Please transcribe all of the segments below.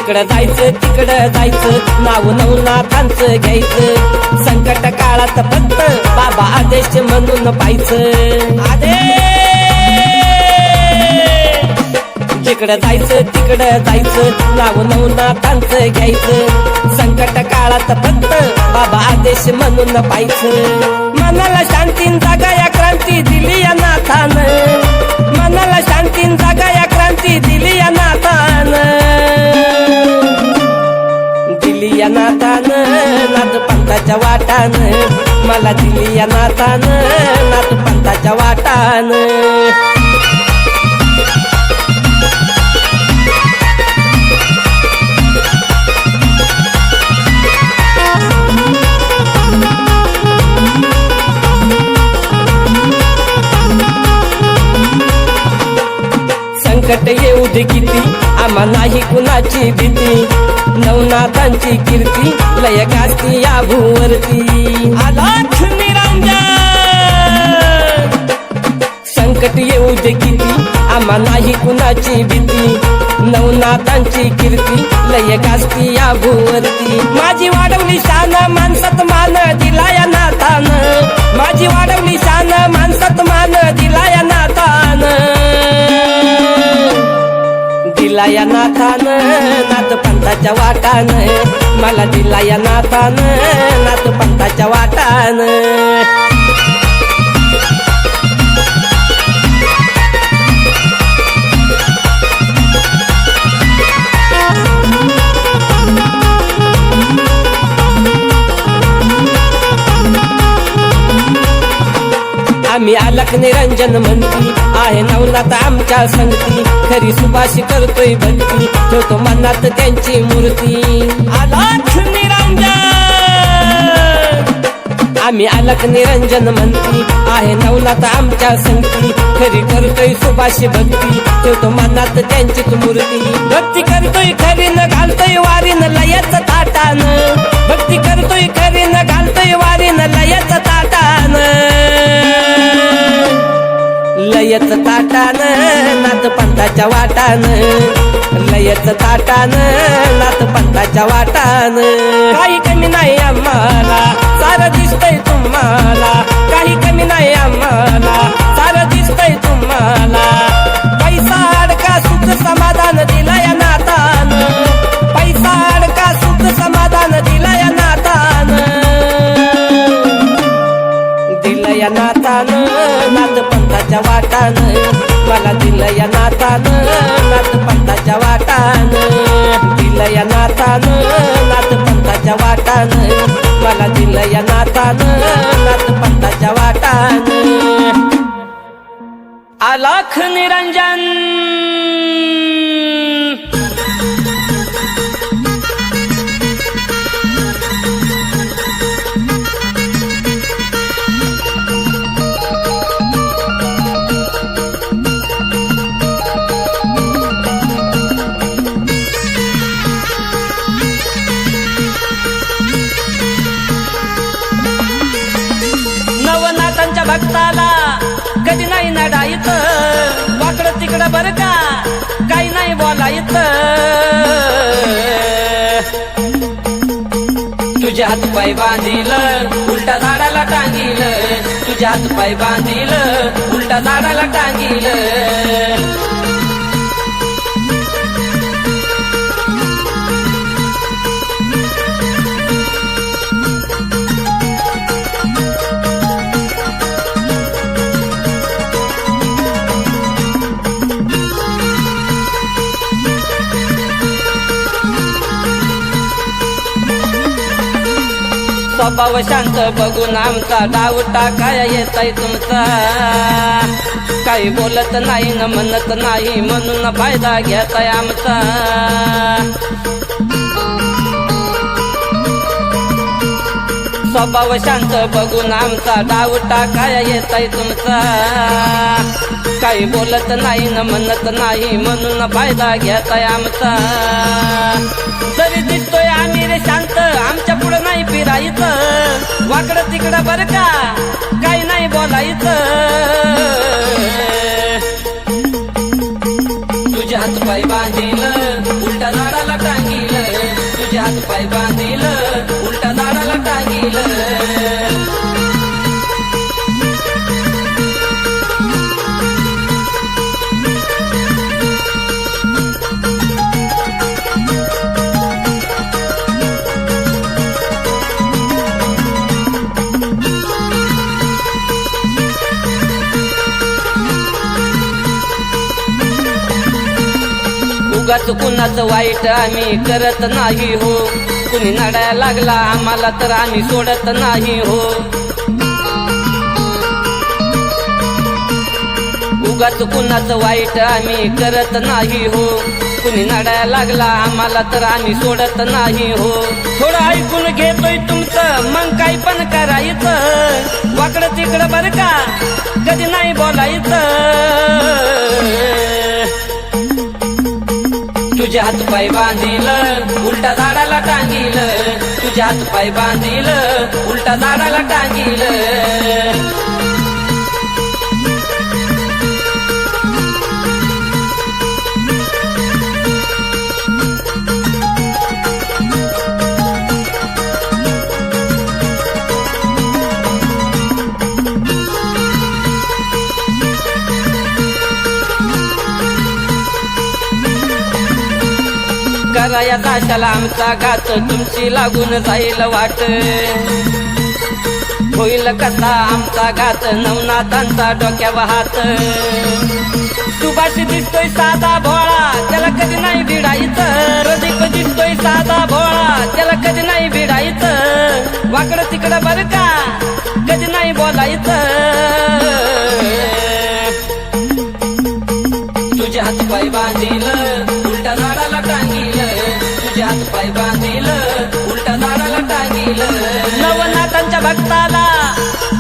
जिकडं जायचं तिकडं जायचं, नाव नवनाथांचं घ्यायचं. संकट काळात फक्त बाबा आदेश म्हणून पाहायचं. जिकडं जायचं तिकडं जायचं, नाव नवनाथांचं घ्यायचं. संकट काळात फक्त बाबा आदेश म्हणून पाहायचं. मनाला शांतीन जागा या क्रांती दिली या नाथानं, मनाला शांतीन जागा या क्रांती दिली या नाथानं, दिली या नाथानं नाथ पंथाच्या वाटानं, मला दिली या नाथानं नाथ पंथाच्या वाटानं. संकट येऊ दे किती आम्हा नाही कुणाची भीती, नवनाथांची कीर्ती लय गाजती या भूवरती. अलख निरंजन. संकट येऊ दे किती आम्हा नाही कुणाची भीती, नवनाथांची कीर्ती लय गाजती या भूवरती. माझी वाढवली शान माणसात मान दिला या नाथानं, माझी वाढवली शान माणसात मान दिला या नाथानं, दिला या नाथानं नाथ पंथाच्या वाटानं, मला दिला या नाथानं नाथ पंथाच्या वाटानं. आम्ही अलख निरंजन म्हणती आहे नवनाथ आमच्या संगती, खरी सुभाष करतोय भक्ती ठेवतो मनात त्यांची मूर्ती. अलख निरंजन. आम्ही अलख निरंजन म्हणती आहे नवनाथ आमच्या संगती, खरी करतोय सुभाष भक्ती ठेवतो मनात त्यांचीच मूर्ती. भक्ती करतोय खरी न घालतोय वारीन लयच ताटानं, भक्ती करतोय खरी न घालतोय वारीन लयच ताटानं, लयच ताटानं नाथ पंथाच्या वाटानं, लयच ताटानं नाथ पंथाच्या वाटानं. काही कमी नाही आम्हाला सारं दिसतंय तुम्हाला, काही कमी नाही आम्हाला सारं दिसतंय तुम्हाला. पैसा अडका सुख समाधान दिला या नाथानं, पैसा अडका सुख समाधान दिला या नाथानं, दिला या नाथानं नाथ पंथाच्या वाटानं, मला दिलं या नाथानं नाथ पंथाच्या वाटानं, दिलं या नाथानं नाथ पंथाच्या वाटानं, मला दिलं या नाथानं नाथ पंथाच्या वाटानं. अलख निरंजन. नवनाथांच्या भक्ताला कधी नाही नडायचं, वाकडं तिकडं बरं का काही नाही बोलायचं. तुझ्या हात पाय बांधील उलटा झाडाला टांगील, तुझ्या हात पाय बांधील उलटा झाडाला टांगील. स्वभाव शांत बघून आमचा डाव टाकाय येताय तुमचा, काही बोलत नाही न म्हणत नाही म्हणून फायदा घेताय आमचा. स्वभाव शांत बघून आमचा डाव टाकाय येताय तुमचा, काही बोलत नाही न म्हणत नाही म्हणून फायदा घेताय आमचा. जरी दिसतोय आम्ही रे शांत आमच्या पुढं नाही फिरायचं, वाकडं तिकडं बरं का काही नाही बोलायचं. तुझ्या हात पाय बांधील उलटा झाडाला टांगील, हात पाय बांधील उलटा झाडाला टांगील उगाच कुणाचं वाईट आम्ही करत नाही हो कुणी नडायला लागला आम्हाला तर आम्ही सोडत नाही हो उगाच कुणाचं वाईट आम्ही करत नाही हो कुणी नडायला लागला आम्हाला तर आम्ही सोडत नाही हो थोडं ऐकून घेतोय तुमचं मग काही पण करायचं वाकडं तिकडं बरं का कधी नाही बोलायचं तुझे हात पाय बांधील उलटा झाडाला टांगील तुझे हात पाय बांधील उलटा झाडाला टांगील कराया दाशाला आमचा घात तुमची लागून जाईल वाट होईल कसा आमचा घात नवनाथांचा डोक्यावर हात सुभाष दिसतोय साधा भोळा त्याला कधी नाही भिडायचं प्रदीप दिसतोय साधा भोळा त्याला कधी नाही भिडायचं वाकडं तिकडं बरं का कधी नाही बोलायचं तुझे हात पाय बांधील उलटा झाडाला टांगील तुझे हात पाय बांधील उलटा झाडाला टांगील नवनाथांच्या भक्ताला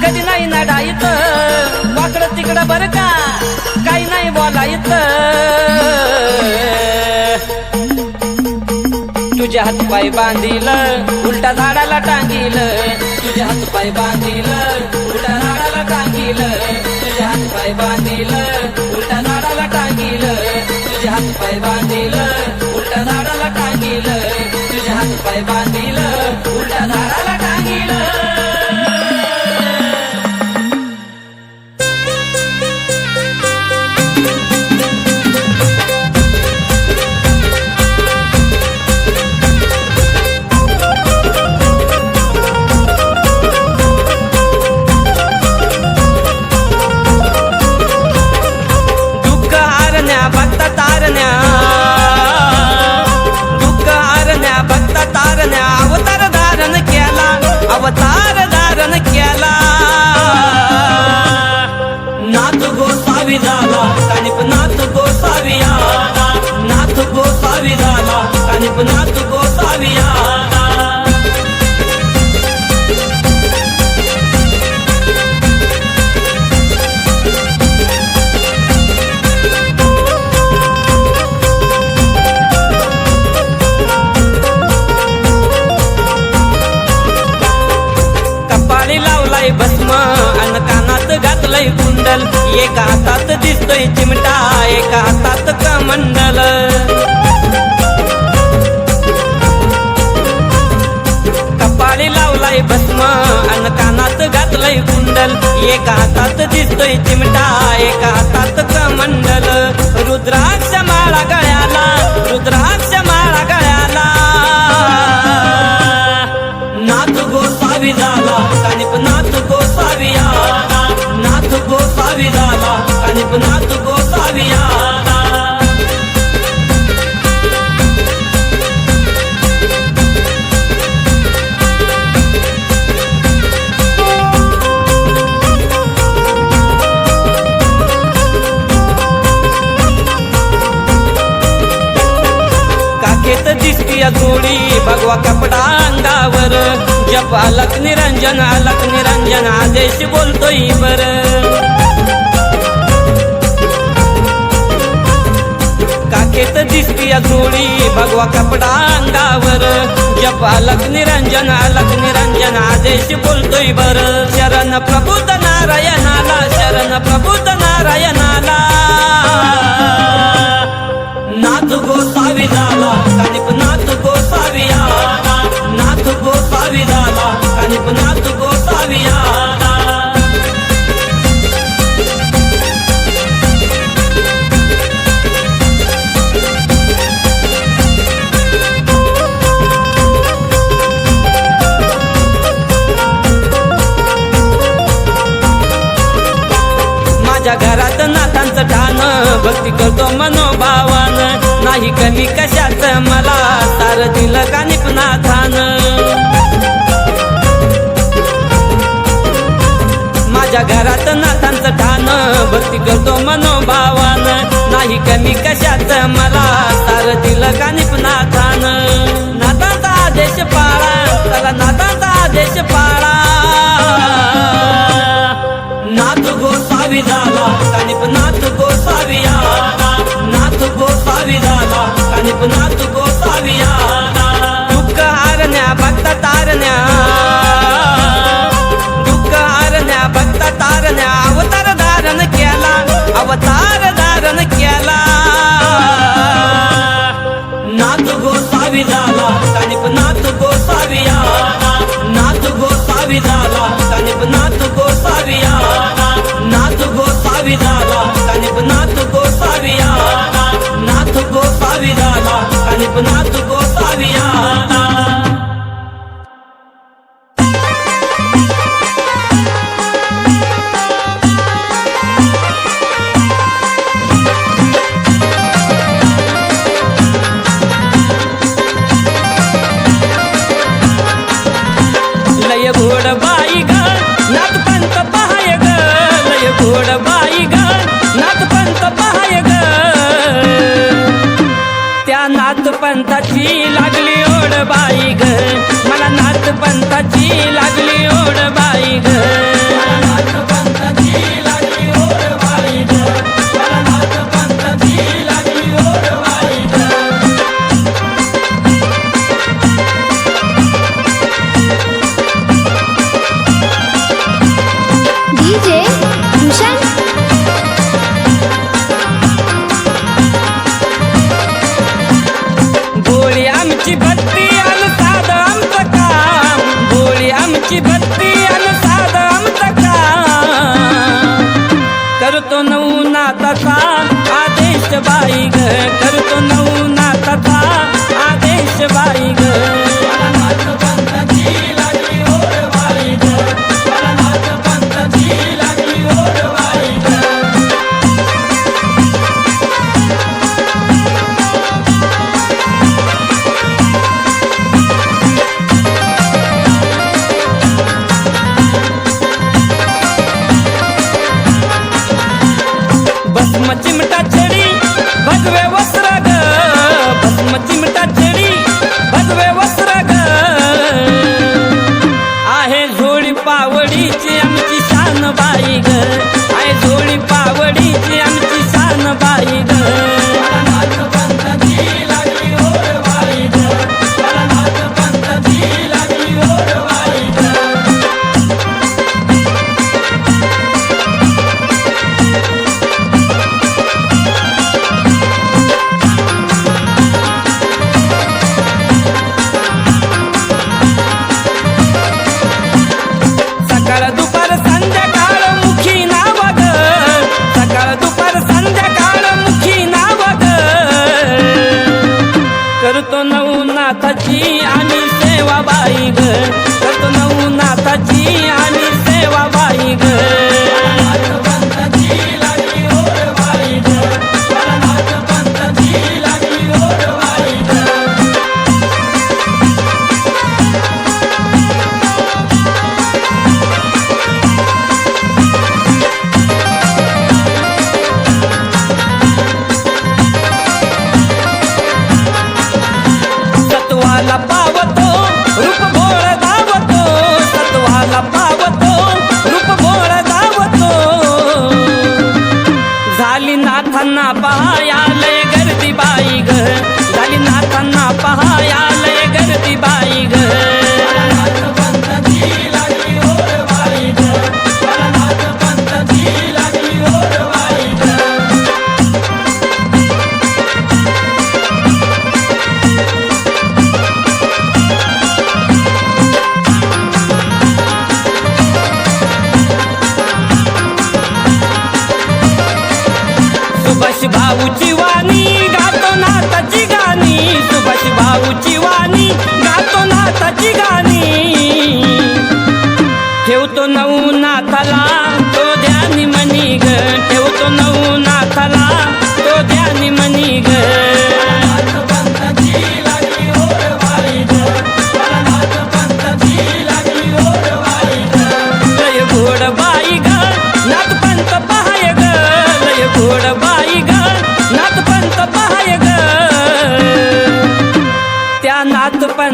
कधी नाही नडायचं वाकडं तिकडं बरं का काही नाही बोलायचं तुझे हात पाय बांधील उलटा झाडाला टांगील तुझे हात पाय बांधील उलटा झाडाला टांगील तुझे हात पाय बांधील उलटा झाडाला टांगील तुझे हात पाय बांधील उलटा झाडाला टांगील तुझे हात पाय बांधील उलटा झाडाला टांगील अवतार धारण केला नाथ गोसावी झाला कानिप नाथ गोसावी आला नाथ गोसावी झाला कानिप नाथ गोसावी आला भस्म अन कानात घातलंय कुंडल एका हातात दिसतोय चिमटा एका हातात कमंडल कपाळी लावलाय भस्म अन कानात घातलंय कुंडल एका हातात दिसतोय चिमटा एका हातात कमंडल रुद्राक्ष माळा गळ्याला रुद्राक्ष माळा गळ्याला नाथ गोसावी झाला कानिप नाथ गोसावी आला नाथ गोसावी झाला कानिप नाथ गोसावी आला काखेत दिसतीय जोडी भगवा कपडा अंगावर जप अलक निरंजन आदेश बोलतोय बर काखेत दिसतीय जोडी भगवा कपडा अंगावर जप अलक निरंजन आदेश बोलतोय बर शरण प्रभुत नारायणाला शरण प्रभुत नारायणाला नाथ गोसावी झाला कानिप नाथ गोसावी आला भक्ती करतो मनोभावान, नाही कमी कशाच मला, सार दिलं का निपनाथान. माझ्या घरात नाथांचं ठाण, भक्ती करतो मनोभावान, नाही कमी कशाच मला, सार दिलं का निपनाथान. नाथांचा आदेश पाळा, चला नाथांचा आदेश पाळा. नाथ गोसावी झाला कानिपनाथ गोसावी आला, नाथ गोसावी झाला कानिपनाथ गोसावी आला. दुःख हारण्या भक्त तारण्या, दुःख हारण्या भक्त तारण्या, अवतार धारण केला, अवतार धारण केला. नाथ गोसावी झाला कानिपनाथ गोसावी आला, नाथ गोसावी झाला कानिपनाथ गोसावी आला, नाथ गोसावी झाला कानिपनाथ गोसावी आला, नाथ गोसावी झाला कानिपनाथ गोसावी आला. लय घोड बाई ग नाथपंत पहाय ग, लय घोड बाई ग नाथपंत पहाय ग. त्या नाथपंथाची लागली ओढ बाई ग, मला नाथपंथाची लागली ओढ बाई ग. नाथपंथाची लागली ओढ बाई ग, मला नाथपंथाची लागली ओढ बाई ग. डीजे भूषण भोळी आमची भक्ती अन साध आमचं काम, भोळी आमची भक्ती अन साध आमचं काम. करतो नवनाथाचा आदेश बाई ग, करतो नवनाथाचा आदेश बाई ग. नाथपंथाची लागली ओढ बाई ग, मला नाथपंथाची लागली ओढ बाई ग. भस्म चिमटा छडी भगवे वस्त्र ग, भस्म चिमटा छडी भगवे वस्त्र ग. आहे झोळी पावडीची आमची शान बाई ग, आहे झोळी पावडीची आमची शान बाई ग. नाथपंथाची लागली ओढ बाई ग, मला नाथपंथाची लागली ओढ बाई ग. सकाळ दुपार संध्याकाळ मुखी नाव ग, सकाळ दुपार संध्याकाळ मुखी नाव ग. करतो नवनाथाची आणि सेवा बाई ग, करतो नवनाथाची आणि सेवा बाई ग. नाथपंथाची लागली ओढ बाई ग, मला नाथपंथाची लागली ओढ बाई ग. सत्वाला पावतो रूप भोळ धावतो, सत्वाला पावतो रूप भोळ धावतो.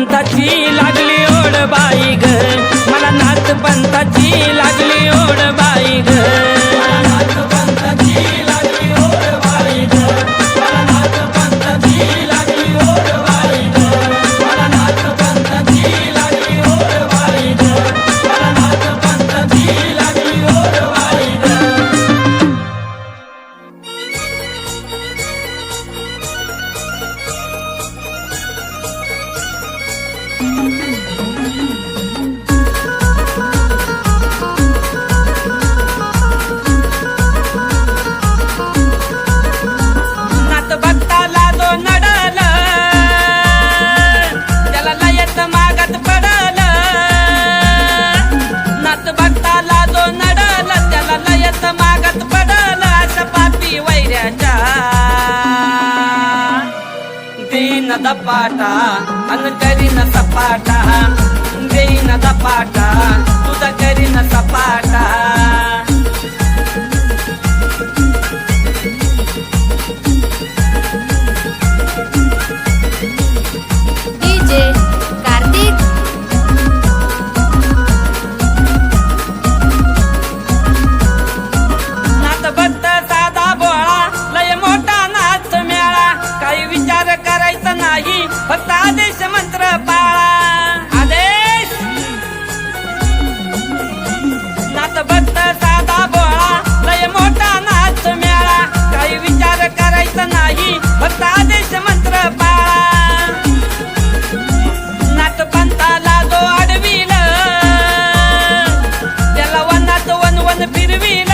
पंथाची लागली ओढ बाई ग, मला नाथ पंथाची लागली ओढ बाई ग, मला नाथ पंथाची लागली ओढ बाई ग, मला नाथ पंथाची लागली ओढ बाई ग, मला नाथ पंथाची लागली ओढ बाई ग, मला नाथ पंथाची लागली ओढ बाई ग. नाथ भक्ताला जो नडल, त्याला लयत मागत पडल, नाथ भक्ताला जो नडल, त्याला लयत मागत पडल, अशा पापी वैऱ्याच्या दीन दपाटा अन करीन सपाटा, देईन दपाटा तुझा करीन सपाटा. डीजे कार्तिक नाथ भक्त साधा बोळा, लय मोठा नाथ मेळा, काही विचार करायचा नाही, फक्त आदेश मंत्र पाळा. आदेश. नाथ भक्त साधा बोळा, लय मोठा नाथ मेळा, काही विचार करायचा नाही, फक्त आदेश मंत्र पाळा. नाथ पंथाला जो अडविल, त्याला वनात वनवन फिरविल,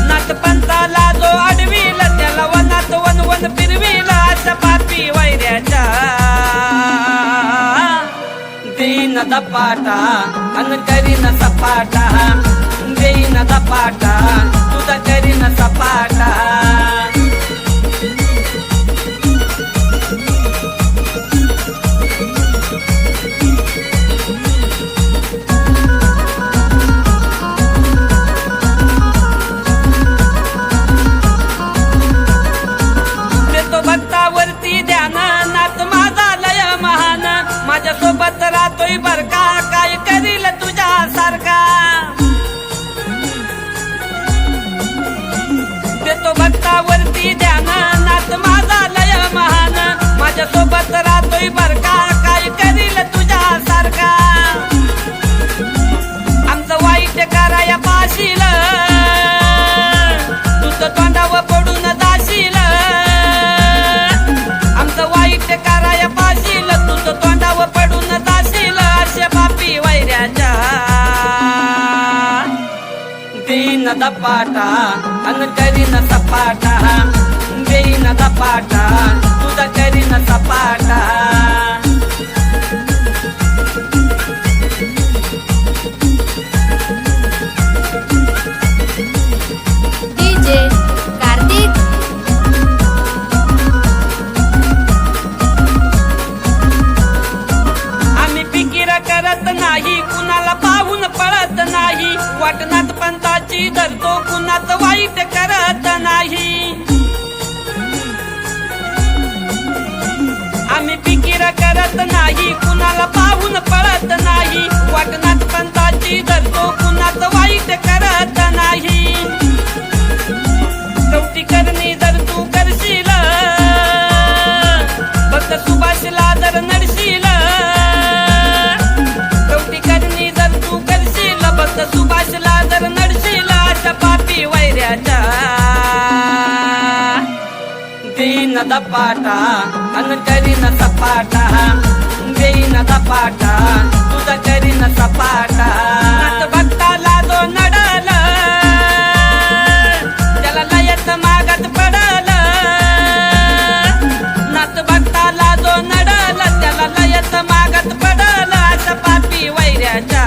नाथ पंथाला जो अडविल, त्याला वनात वनवन फिरविल, अशा पापी वैऱ्याच्या दीन दपाटा अन करीन सपाटा, देईन दपाटा तुझा करीन सपाटा. देतो भक्तावरती ध्यान, नाथ माझा लय महान, माझ्या सोबत राहतोय बर का, काय करील तुझ्या सारखा. देतो भक्तावरती ध्यान, नाथ माझा लय महान, माझ्या सोबत राहतोय बर का, काय करील तुझ्या सारखा. आमचं वाईट कराया पाशील, तुझं तोंडावर पडून जाशील, आमचं वाईट कराया पाशील, तुझं तोंडावर पडून जाशील, अशा पापी वैऱ्याच्या दीन दपाटा अन करीन सपाटा, देईन दपाटा तुझा करीन सपाटा. डीजे कार्तिक आम्ही फिकीर करत नाही, कुणाला पाहून पळत नाही, वाटणात पंथाची धरतो, कुणाच वाईट करत नाही. आम्ही फिकीर करत नाही, कुणाला पाहून पळत नाही, वाटणात पंथाची धरतो, कुणाच वाईट करत नाही. कवटी करणी जर तू करशील, फक्त सुभाषला जर नडशील, कवटी करणी जर तू करशील, फक्त सुभाषला जर नडशील, अशा पापी वैऱ्याच्या दीन दपाटा अन करीन सपाटा, देईन दपाटा तुझा करीन सपाटा. नाथ भक्ताला जो नडल, त्याला लयत मागत पडल, नाथ भक्ताला जो नडल, त्याला लयत मागत पडल, अशा पापी वैऱ्याच्या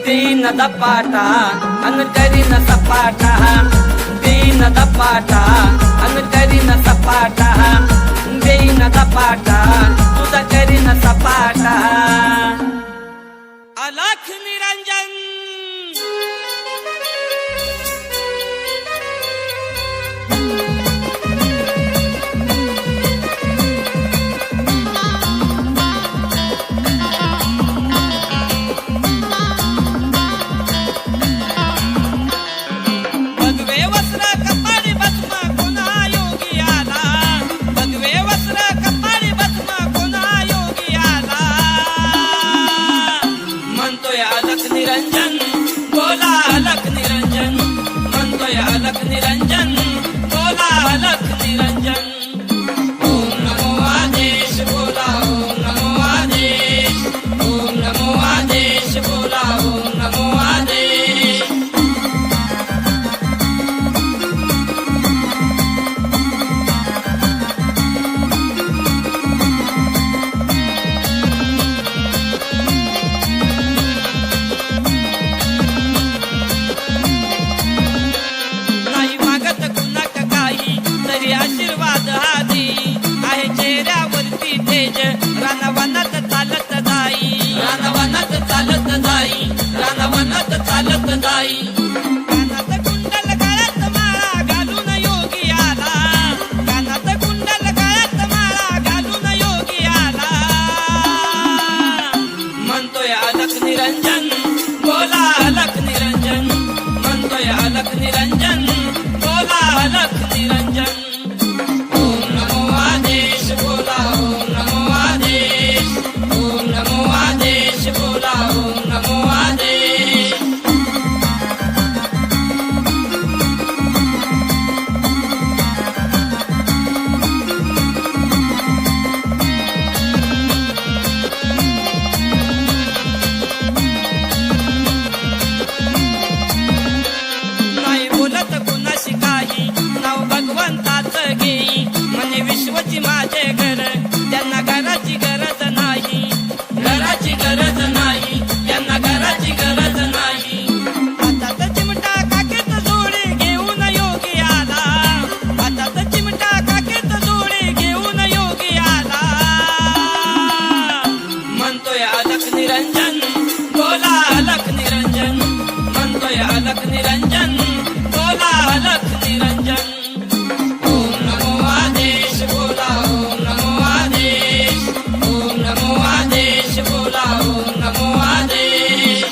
दीन दपाटा अन करीन सपाटा, देईन दपाटा अन करीन सपाटा, देईन दपाटा तुझा करीन सपाटा. अलख निरंजन. अलख निरंजन. ओम नमो आदेश बोला ओम नमो आदेश. ओम नमो आदेश बोला ओम नमो आदेश. नाही मागत कुणाक काही तरी आशीर्वाद हा देई. आहे चेहऱ्यावरती तेज रानवनात चालत जाई. रानवनात चालत जाई. रानवनात चालत जाई. कानात कुंडल गळ्यात माळा घालून योगी आला. कानात कुंडल गळ्यात माळा घालून योगी आला. म्हणतोय अलख निरंजन बोला अलख निरंजन. म्हणतोय अलख निरंजन बोला अलख निरंजन. ओम नमो आदेश बोला ओम नमो आदेश. ओम नमो आदेश बोला ओम नमो आदेश. नाही बोलत कुणाशी काही नाव भगवंताचं घेई. म्हणे विश्वची माझे घर त्यांना घराची गरज नाही. घराची गरज नाही. त्यांना घराची गरज नाही. हातात चिमटा काकेत जोडी घेऊन योगी आला. हातात चिमटा काकेत जोडी घेऊन योगी आला. म्हणतोय अलख निरंजन बोला अलख निरंजन. म्हणतोय अलख निरंजन बोला अलख निरंजन. ओम नमो आदेश बोला ओम नमो आदेश. ओम नमो आदेश बोला ओम नमो आदेश.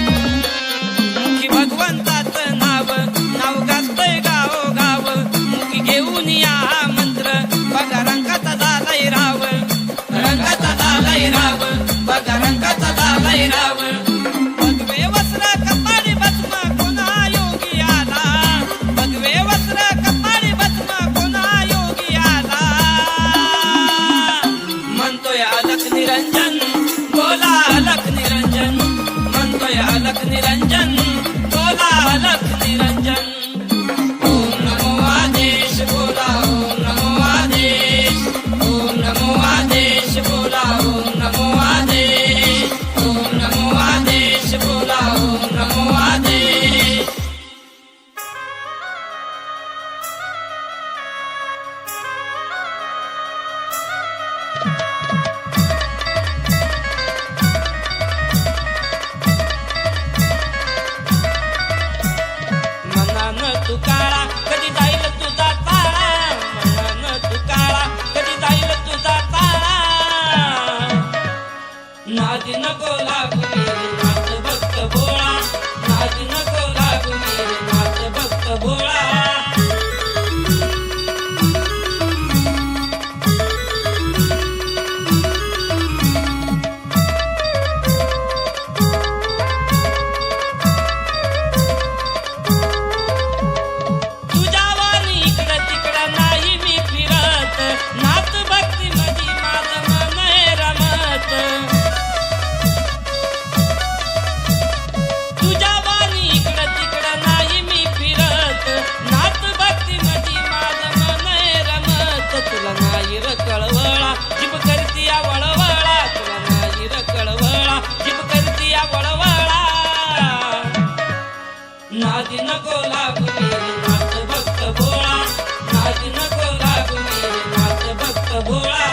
मुखी भगवंताचं नाव नाव गाजतंय गाव गाव. मुखी घेऊन या हा मंत्र बघा रंगाचा झालाय राव. रंगाचा झालाय राव. बघा रंगाचा झालाय राव. भगवे वस्त्र कपाळी भस्म कोणा योगी आला. भगवे वस्त्र कपाळी भस्म कोणा योगी आला. म्हणतोय अलख निरंजन बोला अलख निरंजन. म्हणतोय अलख निरंजन बोला अलख निरंजन. ओम नमो आदेश बोला ओम नमो आदेश. ओम नमो आदेश बोला ओम नमो आदेश. ओम नमो आदेश बोला ओम नमो आदेश. मनानं तू काळा कधी जाईल तुझा ताळा. मनानं तू काळा कधी जाईल तुझा ताळा. नादी नको लागू मेरे नाथ भक्त भोळा. नादी नको लागू मेरे नाथ भक्त भोळा. तुझ्या वाणी इकडं तिकडं नाही मी फिरत. नाथ भक्ती मधी माझं मन हे रमत. तुझ्या वाणी इकडं तिकडं नाही मी फिरत. नाथ भक्ती मधी माझं मन हे रमत. तुला नाही र कळवळा जीभ करती या वळवळा. तुला नाही र कळवळा जीभ करती या वळवळा. नादी नको लागू मेरे नाथ भक्त भोळा. नादी नको लागू मेरे नाथ भक्त भोळा.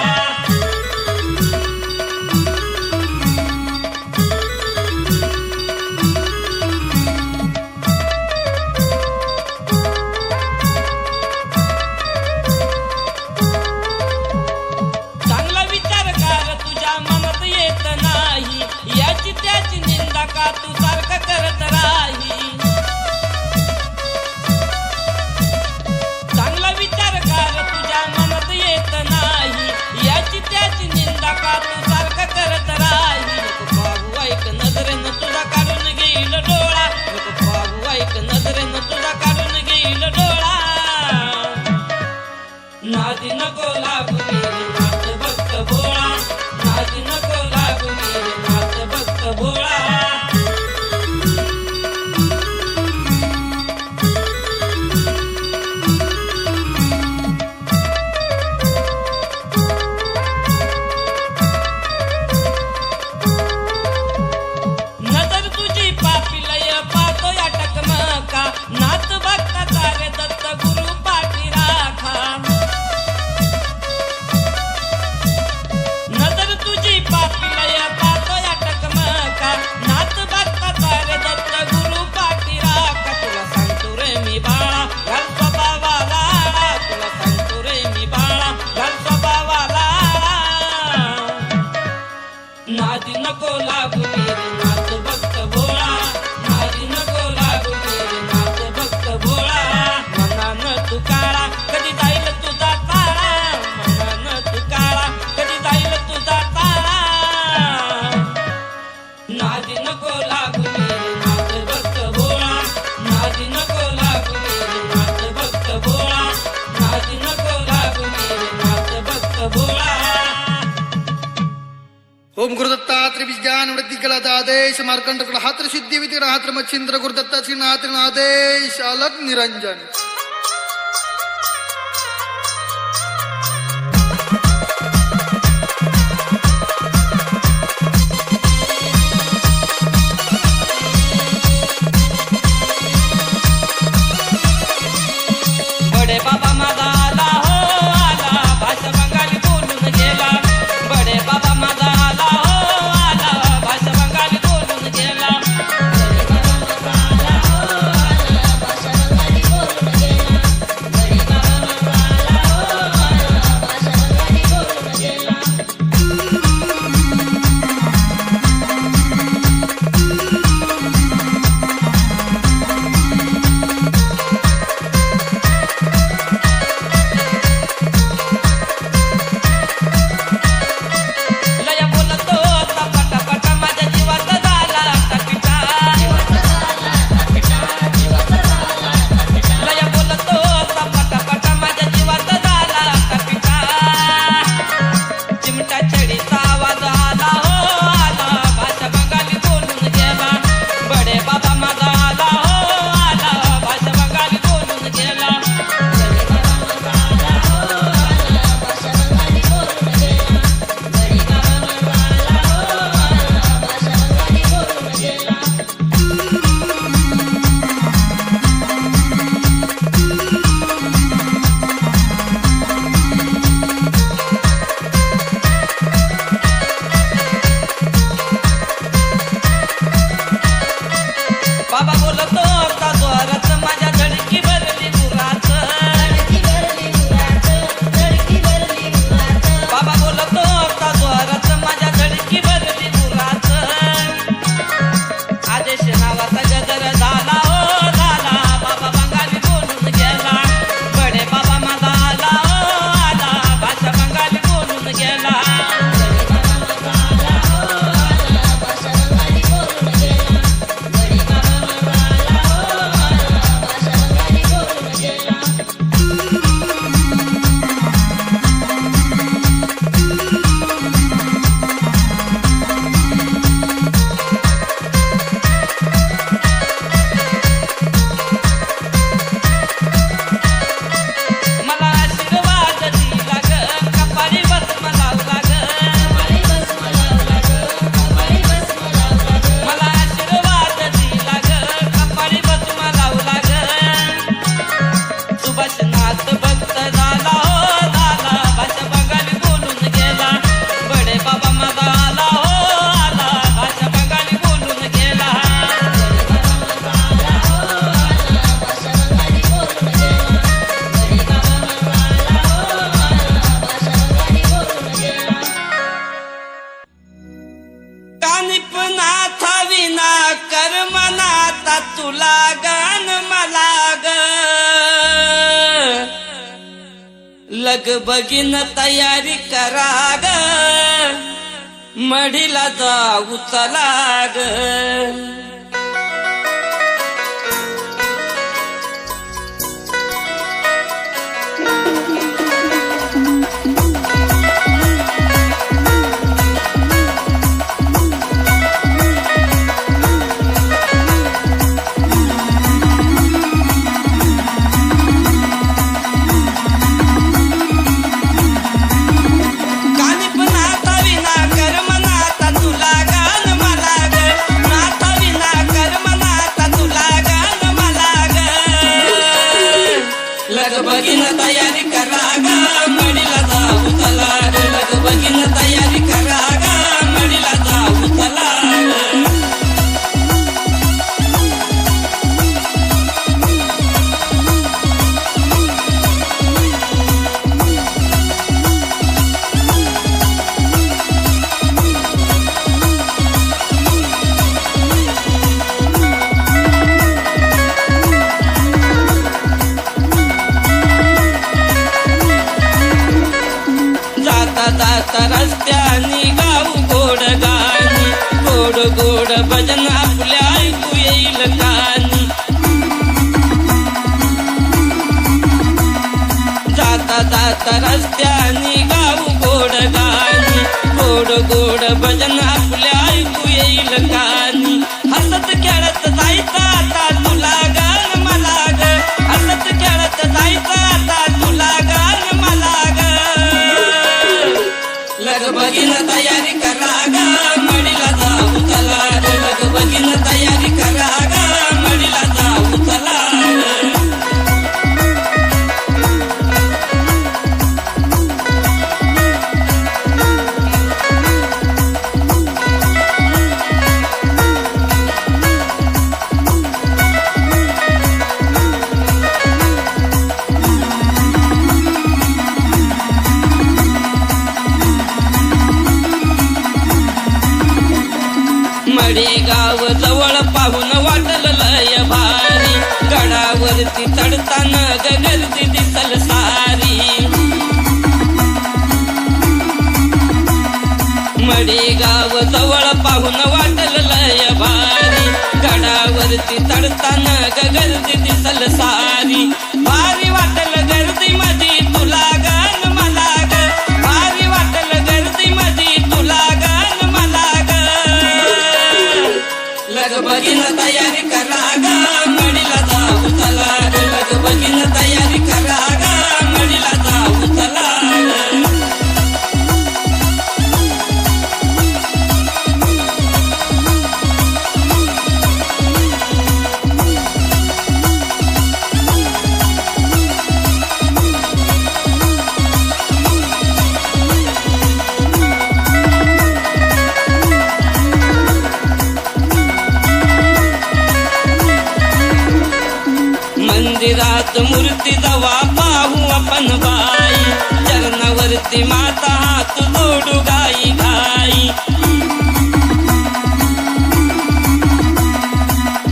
चांगला विचार कर तुझ्या मनात येत नाही. याची त्याची निंदा का तू सारखं करत राही. नादी नको लागू मेरे नाथ भक्त भोळा, नादी नको लागू मेरे नाथ भक्त भोळा. नजर तुझी पापी लय पाहतो या टकमका, नाथ भक्ताचा रे दत्त गुरु पाठी राखा. नजर तुझी पापी लय पाहतो या टकमका, नाथ भक्ताचा रे दत्त गुरु पाठी राखा. तुला सांगतो रे मी बाळा घाल स्वभावाला, तुला सांगतो रे मी बाळा घाल स्वभावाला. नादी नको लागू मेरे नाथ भक्त भोळा, नादी नको लागू मेरे नाथ भक्त भोळा. मनानं तू काळा कधी जाईल तुझा ताळा, मनानं तू काळा कधी जाईल तुझा ताळा. नादी नको लागू मेरे नाथ भक्त भोळा, नादी नको लागू मेरे नाथ भक्त भोळा, नादी नको लागू मेरे नाथ भक्त भोळा. ओम गुरुदत्ता त्रिविज्ञान वृत्ति कलादादेश मार्कंड कुलहात्र सिद्धि विधि रात्र मच्छिंद्र गुरुदत्ता श्रीनाथ नादेश अलग निरंजन. बडे बाबा माझा आला हो आला, भाषा बंगाली बोलून गेला. बडे बाबा माझा आला हो आला, भाषा बंगाली बोलून गेला. लय बोलतो टपाटपाटा माझ्या जीवात झाला टपिटा. लय बोलतो टपाटपाटा माझ्या जीवात झाला टपिटा. चिमटा छडीचा आवाज आला हो आला, भाषा बंगाली बोलून गेला. बडे बाबा माझा आला हो आला, भाषा बंगाली बोलून गेला. बाबा बोलतो का जोरात माझ्या धडकी भरली पुरात. बाबा बोलतो का जोरात माझ्या धडकी भरली पुरात. आदेश नावाचा गजर झाला हो झाला, बाबा बंगाली बोलून गेला. बडे बाबा माझा आला हो आला, भाषा बंगाली बोलून गेला. मला आशीर्वाद दिला ग, कपाळी भस्म लावला ग. मला आशीर्वाद दिला ग, कपाळी भस्म लावला ग. सुभाषनाथ भक्त झाला हो झाला, भाषा बंगाली बोलून गेला. बडे बाबा माझा आला हो आला, भाषा बंगाली बोलून गेला. कानिपनाथ विना कर्मनाथा तुला गण मला ग. लग बगीन तयारी करा ग, मढीला जाऊ चला ग. जाता रस्त्यानी गाऊ गोड गाणी गोड गोड भजन आपल्या ऐकू येईल कानी जाता जाता रस्त्यानी गाऊ गोड गाणी गोड गोड भजन आपल्या ऐकू येईल कानी हसत खेळत जायचं आता तुला गान मला ग हसत खेळत जायचं आता तुला गान मला ग लगबगीन तयारी करा ग मडीला जाऊ चला ग लगबगीन तयारी करा ग मडीला जाऊ चला मडेगाव जवळ पाहून वाटलं लय भारी गडावरती चढताना गर्दी दिसल सारी मडेगाव जवळ पाहून वाटलं लय भारी गडावरती चढताना गर्दी दिसल सारी भारी वाटलं गर्दी मध्ये तुला गान मला ग भारी वाटलं गर्दी मध्ये तुला गान मला ग लगबगीन तयारी करा ग मडीला जाऊ चला ग लगबगीन तयारी करा ग मडीला जाऊ चला मंदिरात मूर्ती जवा पाहू आपण बाई चरणावरती माता हात जोडू गाई गाई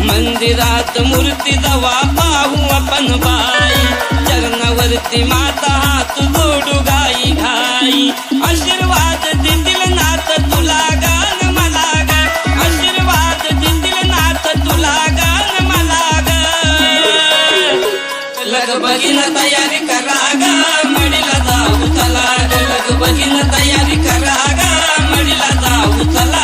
मंदिरात मूर्ती जवा पाहू आपण बाई चरणावरती माता हात जोडू गाई गाई आशीर्वाद देतील नाथ तुला गान मला ग आशीर्वाद देतील नाथ तुला गान मला ग लगबगीन तयारी करा ग मडीला जाऊ चला ग लगबगीन तयारी करा ग मडीला जाऊ चला